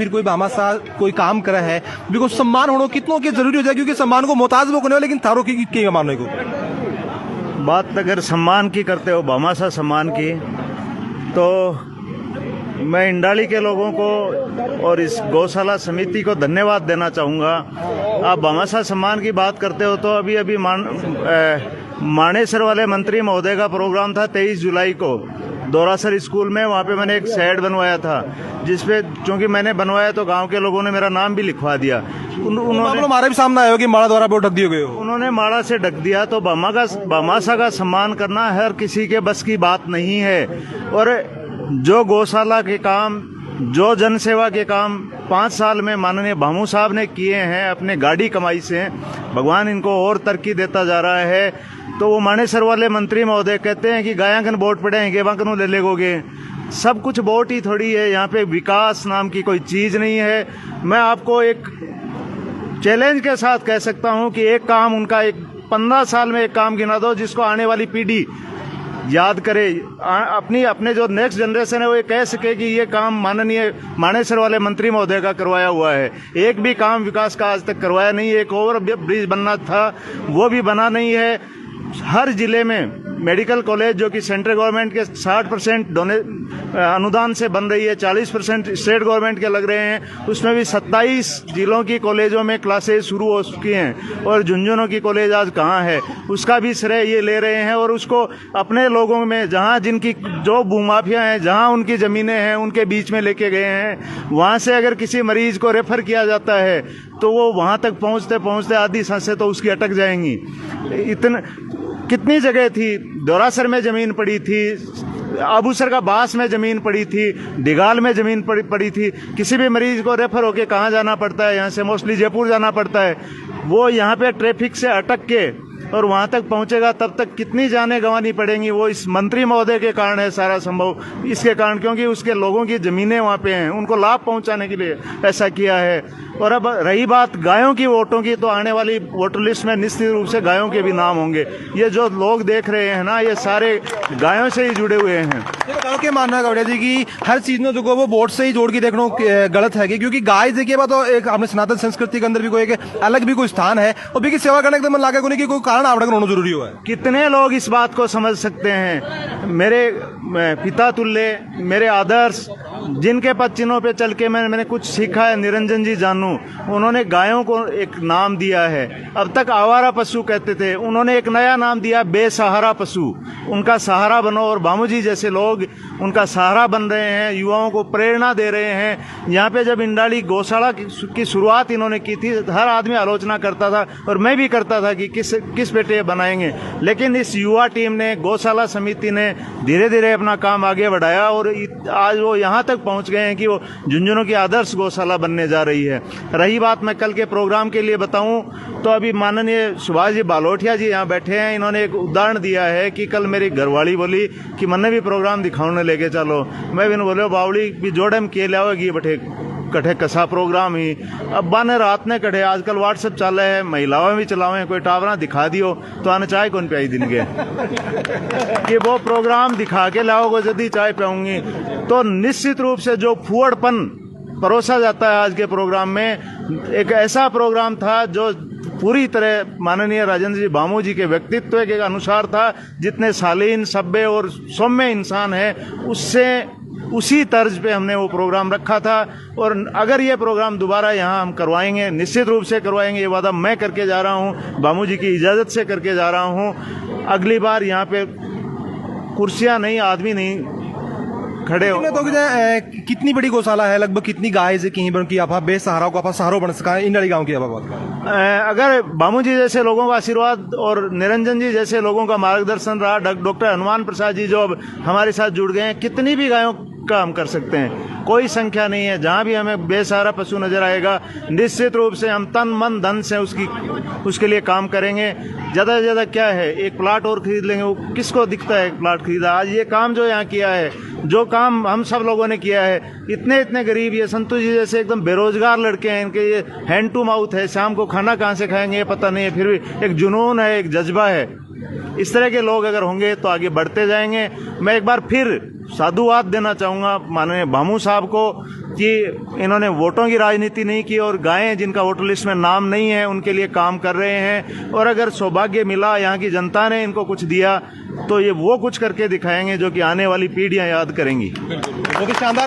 फिर कोई भामाशाह कोई काम करे है बिको सम्मान होना कितनों के जरूरी हो जाए, क्योंकि सम्मान को मोहताज वो करने वाले, लेकिन थारो की मानने को बात अगर सम्मान की करते हो, भामाशाह सम्मान की, तो मैं इंडाली के लोगों को और इस गौशाला समिति को धन्यवाद देना चाहूँगा। आप भामाशाह सम्मान की बात करते हो तो अभी मानेसर वाले मंत्री महोदय का प्रोग्राम था 23 जुलाई को दोरासर स्कूल में। वहाँ पे मैंने एक शेड बनवाया था, जिसपे चूंकि मैंने बनवाया तो गांव के लोगों ने मेरा नाम भी लिखवा दिया। उन्होंने हमारे भी सामने आया हो कि माड़ा द्वारा बहुत ढक दिए गए हो। उन्होंने माड़ा से ढक दिया। तो भामाशाह का सम्मान करना हर किसी के बस की बात नहीं है। और जो गौशाला के काम, जो जन सेवा के काम 5 साल में माननीय भामू साहब ने किए हैं अपने गाड़ी कमाई से, भगवान इनको और तरक्की देता जा रहा है। तो वो मानेसर वाले मंत्री महोदय कहते हैं कि गायांकन वोट पड़े हैं, गेवांकन ले लेगोगे। सब कुछ वोट ही थोड़ी है, यहाँ पे विकास नाम की कोई चीज नहीं है। मैं आपको एक चैलेंज के साथ कह सकता हूँ कि एक काम उनका, एक 15 साल में एक काम गिना दो जिसको आने वाली पीढ़ी याद करे, अपने जो नेक्स्ट जनरेशन है वो ये कह सके कि ये काम माननीय मानेसर वाले मंत्री महोदय का करवाया हुआ है। एक भी काम विकास का आज तक करवाया नहीं है। एक ओवर ब्रिज बनना था, वो भी बना नहीं है। हर जिले में मेडिकल कॉलेज जो कि सेंट्रल गवर्नमेंट के 60% अनुदान से बन रही है, 40% स्टेट गवर्नमेंट के लग रहे हैं, उसमें भी 27 जिलों की कॉलेजों में क्लासेस शुरू हो चुकी हैं। और झुंझुनों की कॉलेज आज कहाँ है, उसका भी श्रेय ये ले रहे हैं। और उसको अपने लोगों में, जहाँ जिनकी जो भूमाफिया हैं, जहाँ उनकी ज़मीनें हैं, उनके बीच में लेके गए हैं। वहाँ से अगर किसी मरीज को रेफर किया जाता है तो वो वहाँ तक पहुँचते पहुँचते आधी सांसें तो उसकी अटक जाएंगी। कितनी जगह थी, दोरासर में जमीन पड़ी थी, आबूसर का बास में जमीन पड़ी थी, डिगाल में जमीन पड़ी थी। किसी भी मरीज को रेफर होके कहाँ जाना पड़ता है, यहाँ से मोस्टली जयपुर जाना पड़ता है। वो यहाँ पे ट्रैफिक से अटक के और वहाँ तक पहुँचेगा, तब तक कितनी जानें गंवानी पड़ेंगी। वो इस मंत्री महोदय के कारण है सारा संभव, इसके कारण, क्योंकि उसके लोगों की ज़मीनें वहाँ पे हैं, उनको लाभ पहुँचाने के लिए ऐसा किया है। और अब रही बात गायों की वोटों की, तो आने वाली वोटर लिस्ट में निश्चित रूप से गायों के भी नाम होंगे। ये जो लोग देख रहे हैं ना, ये सारे गायों से ही जुड़े हुए हैं। गायों के मानना है गौड़िया जी की हर चीज में जो वो वोट से ही जोड़ के देखना गलत है, क्योंकि गाय देखिए बात तो एक अपने सनातन संस्कृति के अंदर भी कोई एक अलग भी कोई स्थान है, और भी सेवा करने के मन लागे कोई कारण आवड़न होना जरूरी हुआ है। कितने लोग इस बात को समझ सकते हैं। मेरे पिता तुल्य, मेरे आदर्श, जिनके पद चिन्हों पे चल के मैंने कुछ सीखा है, निरंजन जी जानू, उन्होंने गायों को एक नाम दिया है। अब तक आवारा पशु कहते थे, उन्होंने एक नया नाम दिया, बेसहारा पशु। उनका सहारा बनो। और भामू जी जैसे लोग उनका सहारा बन रहे हैं, युवाओं को प्रेरणा दे रहे हैं। यहाँ पे जब इंडाली गौशाला की शुरुआत इन्होंने की थी, हर आदमी आलोचना करता था और मैं भी करता था कि किस बेटे बनाएंगे। लेकिन इस युवा टीम ने, गौशाला समिति ने धीरे धीरे अपना काम आगे बढ़ाया और आज वो यहाँ तक पहुँच गए हैं कि वो झुंझुनों की आदर्श गौशाला बनने जा रही है। रही बात मैं कल के प्रोग्राम के लिए बताऊं तो अभी माननीय सुभाष जी बालोटिया जी यहाँ बैठे हैं। इन्होंने एक उदाहरण दिया है कि कल मेरी घरवाली बोली कि मन्ने भी प्रोग्राम दिखाने लेके चलो। मैं भी बोले बावली भी जोड़े में के लाओगी बठे कठे कसा प्रोग्राम ही। अब बाने रात ने कठे, आजकल व्हाट्सएप चल है, महिलाओं भी चलावे, कोई टावरा दिखा दियो तो आने चाय कौन पियाई दिन के कि वो प्रोग्राम दिखा के लाओगे जल्दी चाय पियाऊंगी। तो निश्चित रूप से जो फुअड़पन परोसा जाता है आज के प्रोग्राम में, एक ऐसा प्रोग्राम था जो पूरी तरह माननीय राजेंद्र जी भामू जी के व्यक्तित्व के अनुसार था। जितने शालीन, सभ्य और सौम्य इंसान है, उससे उसी तर्ज पे हमने वो प्रोग्राम रखा था। और अगर ये प्रोग्राम दोबारा यहाँ हम करवाएंगे, निश्चित रूप से करवाएंगे, ये वादा मैं करके जा रहा हूँ, भामू जी की इजाज़त से करके जा रहा हूँ। अगली बार यहाँ पे कुर्सियाँ नहीं, आदमी नहीं खड़े हो। तो कितनी बड़ी गौशाला है, लगभग कितनी गाय से कहीं बन की आप बेसहारा को आप सहारो बन सका इंडाली गांव की अगर भामू जी जैसे लोगों का आशीर्वाद और निरंजन जी जैसे लोगों का मार्गदर्शन रहा, डॉक्टर हनुमान प्रसाद जी जो अब हमारे साथ जुड़ गए हैं, कितनी भी गायों का हम कर सकते हैं, कोई संख्या नहीं है। जहां भी हमें बेसहारा पशु नजर आएगा, निश्चित रूप से हम तन मन धन से उसके लिए काम करेंगे। ज्यादा से ज्यादा क्या है, एक प्लाट और खरीद लेंगे, वो किसको दिखता है एक प्लाट खरीदा। आज ये काम जो यहाँ किया है, जो काम हम सब लोगों ने किया है, इतने गरीब, ये संतोष जी जैसे एकदम बेरोजगार लड़के हैं, इनके ये हैंड टू माउथ है, शाम को खाना कहाँ से खाएंगे ये पता नहीं है, फिर भी एक जुनून है, एक जज्बा है। इस तरह के लोग अगर होंगे तो आगे बढ़ते जाएंगे। मैं एक बार फिर साधुवाद देना चाहूँगा माननीय भामू साहब को कि इन्होंने वोटों की राजनीति नहीं की और गायें जिनका वोटर लिस्ट में नाम नहीं है उनके लिए काम कर रहे हैं। और अगर सौभाग्य मिला, यहाँ की जनता ने इनको कुछ दिया, तो ये वो कुछ करके दिखाएंगे जो कि आने वाली पीढ़ियां याद करेंगी। बहुत ही शानदार।